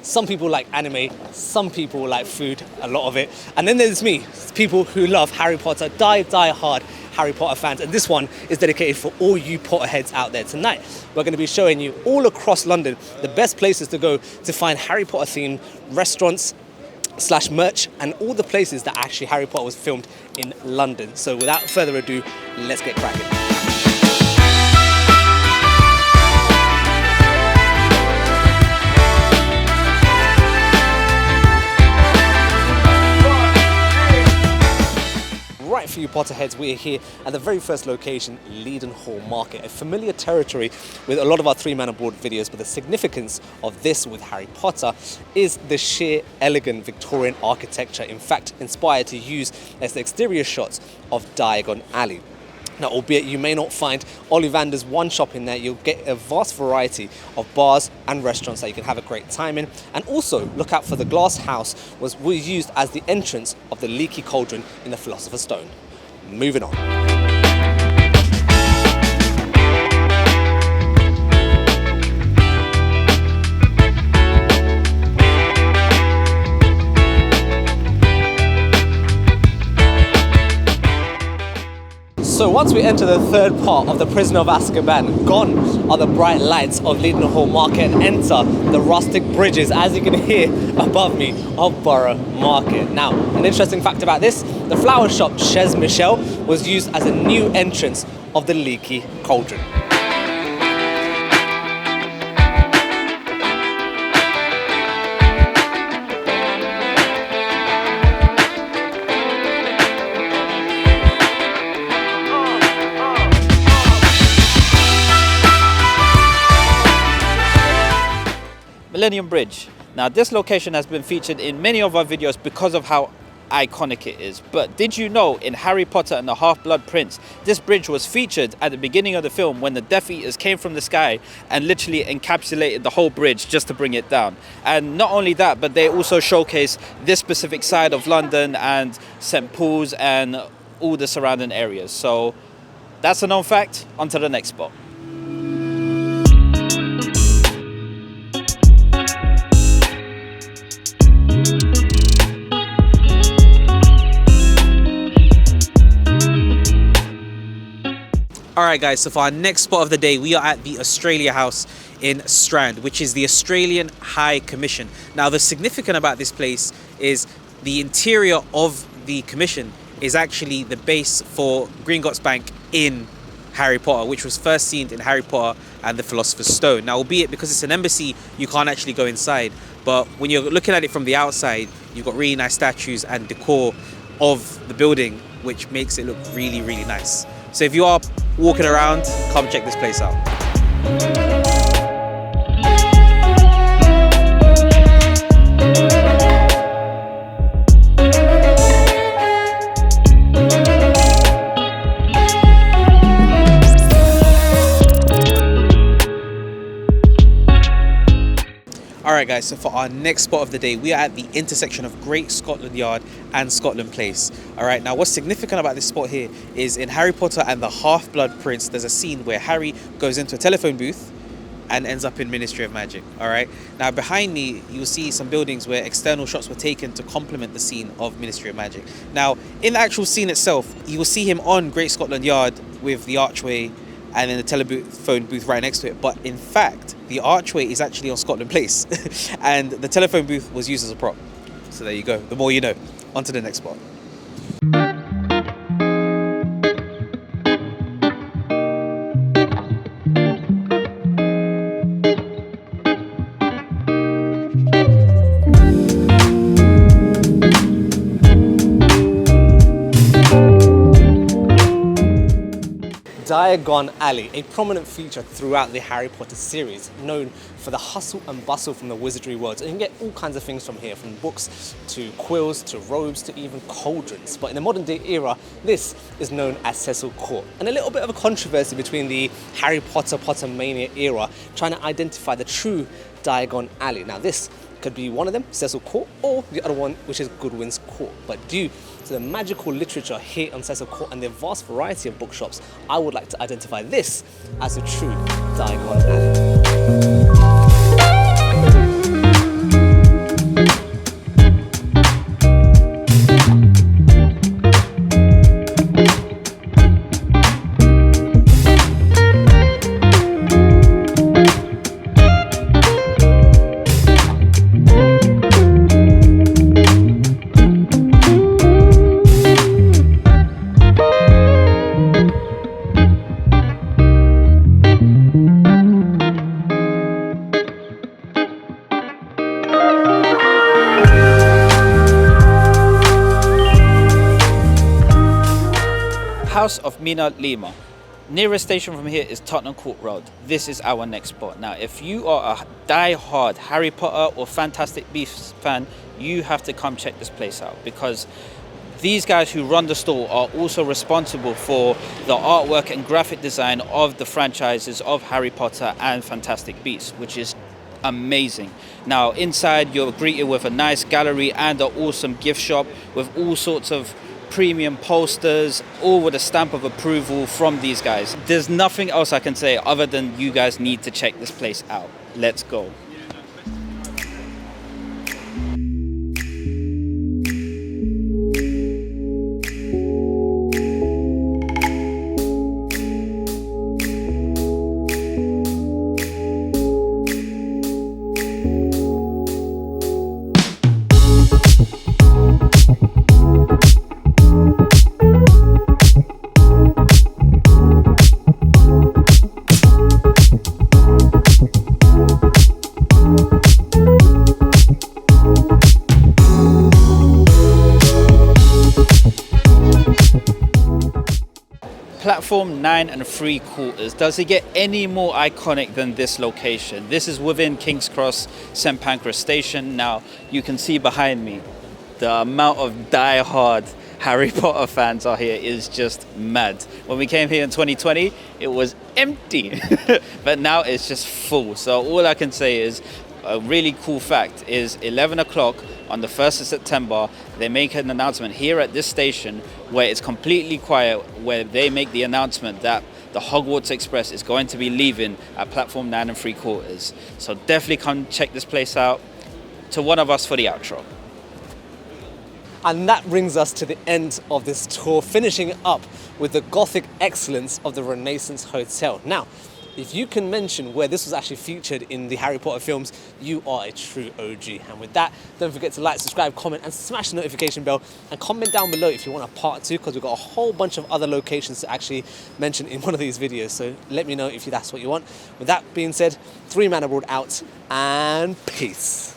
Some people like anime, some people like food, a lot of it. And then there's me, people who love Harry Potter, die hard Harry Potter fans. And this one is dedicated for all you Potterheads out there. Tonight, we're going to be showing you all across London the best places to go to find Harry Potter themed restaurants / merch and all the places that actually Harry Potter was filmed in London. So without further ado, let's get cracking. Right for you Potterheads, we are here at the very first location, Leadenhall Market, a familiar territory with a lot of our 3 Man Aboard videos, but the significance of this with Harry Potter is the sheer elegant Victorian architecture, in fact inspired to use as the exterior shots of Diagon Alley. Now, albeit you may not find Ollivander's one shop in there, you'll get a vast variety of bars and restaurants that you can have a great time in. And also, look out for the glass house was used as the entrance of the leaky cauldron in the Philosopher's Stone. Moving on. So once we enter the third part of the Prisoner of Azkaban, gone are the bright lights of Leadenhall Market and enter the rustic bridges, as you can hear above me, of Borough Market. Now, an interesting fact about this, the flower shop Chez Michel was used as a new entrance of the leaky cauldron. Millennium Bridge. Now this location has been featured in many of our videos because of how iconic it is. But did you know in Harry Potter and the Half-Blood Prince, this bridge was featured at the beginning of the film when the Death Eaters came from the sky and literally encapsulated the whole bridge just to bring it down. And not only that, but they also showcase this specific side of London and St. Paul's and all the surrounding areas. So that's a known fact. On to the next spot. Alright guys, so for our next spot of the day, we are at the Australia House in Strand, which is the Australian High Commission. Now the significant about this place is the interior of the commission is actually the base for Gringotts Bank in Harry Potter, which was first seen in Harry Potter and the Philosopher's Stone. Now, albeit because it's an embassy, you can't actually go inside, but when you're looking at it from the outside, you've got really nice statues and decor of the building, which makes it look really, really nice. So if you are walking around, come check this place out. Alright guys, so for our next spot of the day, we are at the intersection of Great Scotland Yard and Scotland Place. Alright, now what's significant about this spot here is in Harry Potter and the Half-Blood Prince, there's a scene where Harry goes into a telephone booth and ends up in Ministry of Magic. Alright, now behind me you'll see some buildings where external shots were taken to complement the scene of Ministry of Magic. Now in the actual scene itself, you will see him on Great Scotland Yard with the archway and then the telephone booth right next to it. But in fact, the archway is actually on Scotland Place and the telephone booth was used as a prop. So there you go, the more you know. On to the next spot. Diagon Alley, a prominent feature throughout the Harry Potter series, known for the hustle and bustle from the wizardry world. And you can get all kinds of things from here, from books to quills to robes to even cauldrons. But in the modern day era, this is known as Cecil Court. And a little bit of a controversy between the Harry Potter Pottermania era, trying to identify the true Diagon Alley. Now this could be one of them, Cecil Court, or the other one, which is Goodwin's Court. But due to the magical literature here on Cecil Court and the vast variety of bookshops, I would like to identify this as a true Diagon Alley. House of Minalima. Nearest station from here is Tottenham Court Road. This is our next spot. Now, if you are a die-hard Harry Potter or Fantastic Beasts fan, you have to come check this place out, because these guys who run the store are also responsible for the artwork and graphic design of the franchises of Harry Potter and Fantastic Beasts, which is amazing. Now, inside you're greeted with a nice gallery and an awesome gift shop with all sorts of premium posters, all with a stamp of approval from these guys. There's nothing else I can say other than you guys need to check this place out. Let's go. Platform 9 3/4. Does it get any more iconic than this location? This is within King's Cross St Pancras Station. Now, you can see behind me, the amount of die-hard Harry Potter fans are here is just mad. When we came here in 2020, it was empty, but now it's just full. So all I can say is, a really cool fact is 11 o'clock on the 1st of September, they make an announcement here at this station where it's completely quiet, where they make the announcement that the Hogwarts Express is going to be leaving at platform 9 3/4. So definitely come check this place out. To one of us for the outro. And that brings us to the end of this tour, finishing up with the Gothic excellence of the Renaissance Hotel. Now, if you can mention where this was actually featured in the Harry Potter films, you are a true OG. And with that, don't forget to like, subscribe, comment, and smash the notification bell. And comment down below if you want a part 2, because we've got a whole bunch of other locations to actually mention in one of these videos. So let me know if that's what you want. With that being said, 3 Man Abroad out, and peace.